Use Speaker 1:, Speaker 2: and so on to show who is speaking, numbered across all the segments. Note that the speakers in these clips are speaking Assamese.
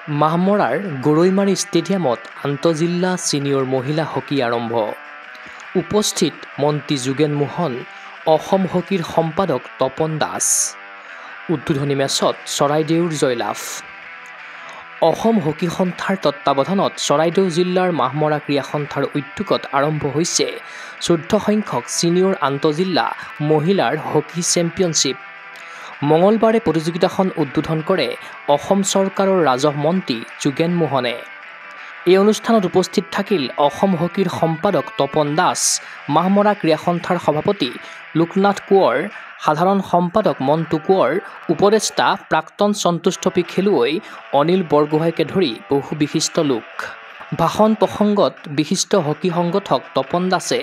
Speaker 1: মাহমৰাৰ গৰৈমাৰী ষ্টেডিয়ামত আন্তঃজিলা ছিনিয়ৰ মহিলা হকী আৰম্ভ। উপস্থিত মন্ত্ৰী যোগেন মোহন, অসম হকীৰ সম্পাদক তপন দাস। উদ্বোধনী মেচত চৰাইদেউৰ জয়লাভ। অসম হকী সন্থাৰ তত্বাৱধানত চৰাইদেউ জিলাৰ মাহমৰা ক্ৰীড়া সন্থাৰ উদ্যোগত আৰম্ভ হৈছে 14 সংখ্যক ছিনিয়ৰ আন্তঃজিলা মহিলাৰ হকী চেম্পিয়নশ্বিপ। মঙলবাৰে প্ৰতিযোগিতাখন উদ্বোধন কৰে অসম চৰকাৰৰ ৰাজহ মন্ত্ৰী যোগেন মোহনে। এই অনুষ্ঠানত উপস্থিত থাকিল অসম হকীৰ সম্পাদক তপন দাস, মাহমৰা ক্ৰীড়া সন্থাৰ সভাপতি লোকনাথ কোঁৱৰ, সাধাৰণ সম্পাদক মণ্টু কোঁৱৰ, উপদেষ্টা প্ৰাক্তন সন্তোষ ট্ৰফী খেলুৱৈ অনিল বৰগোহাঁইকে ধৰি বহু বিশিষ্ট লোক। ভাষণ প্ৰসংগত বিশিষ্ট হকী সংগঠক তপন দাসে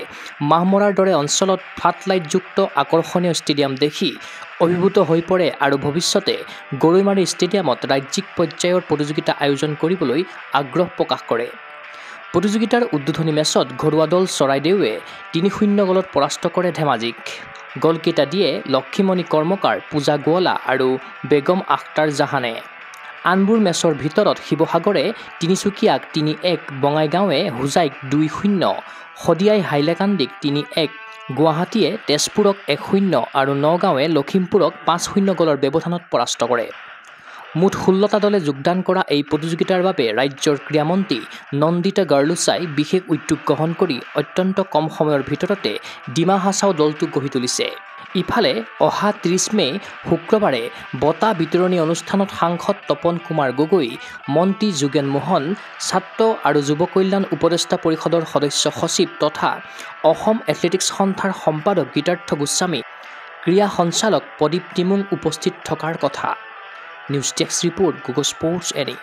Speaker 1: মাহমৰাৰ দৰে অঞ্চলত ফ্লাডলাইটযুক্ত আকৰ্ষণীয় ষ্টেডিয়াম দেখি অভিভূত হৈ পৰে আৰু ভৱিষ্যতে গৰৈমাৰী ষ্টেডিয়ামত ৰাজ্যিক পৰ্যায়ৰ প্ৰতিযোগিতা আয়োজন কৰিবলৈ আগ্ৰহ প্ৰকাশ কৰে। প্ৰতিযোগিতাৰ উদ্বোধনী মেচত ঘৰুৱা দল চৰাইদেউৱে ৩-০ গলত পৰাস্ত কৰে ধেমাজিক। গলকেইটা দিয়ে লক্ষীমণি কৰ্মকাৰ, পূজা গোৱালা আৰু বেগম আখতাৰ জাহানে। আনবোৰ মেচৰ ভিতৰত শিৱসাগৰে তিনিচুকীয়াক ৩-১, বঙাইগাঁৱে হোজাইক ২-০, শদিয়াই হাইলাকান্দিক ৩-১, গুৱাহাটীয়ে তেজপুৰক ১-০ আৰু নগাঁৱে লখিমপুৰক ৫-০ গলৰ ব্যৱধানত পৰাস্ত কৰে। মুঠ ১৬টা দলে যোগদান কৰা এই প্ৰতিযোগিতাৰ বাবে ৰাজ্যৰ ক্ৰীড়ামন্ত্ৰী নন্দিতা গাৰ্লুচাই বিশেষ উদ্যোগ গ্ৰহণ কৰি অত্যন্ত কম সময়ৰ ভিতৰতে ডিমা হাছাও দলটো গঢ়ি তুলিছে। ইফালে অহা ৩০ মে' শুক্ৰবাৰে বঁটা বিতৰণী অনুষ্ঠানত সাংসদ তপন কুমাৰ গগৈ, মন্ত্ৰী যোগেন মোহন, ছাত্ৰ আৰু যুৱ কল্যাণ উপদেষ্টা পৰিষদৰ সদস্য সচিব তথা অসম এথলেটিক্স সন্থাৰ সম্পাদক গীতাৰ্থ গোস্বামী, ক্ৰীড়া সঞ্চালক প্ৰদীপ টিমুং উপস্থিত থকাৰ কথা। News desk report, Google sports any.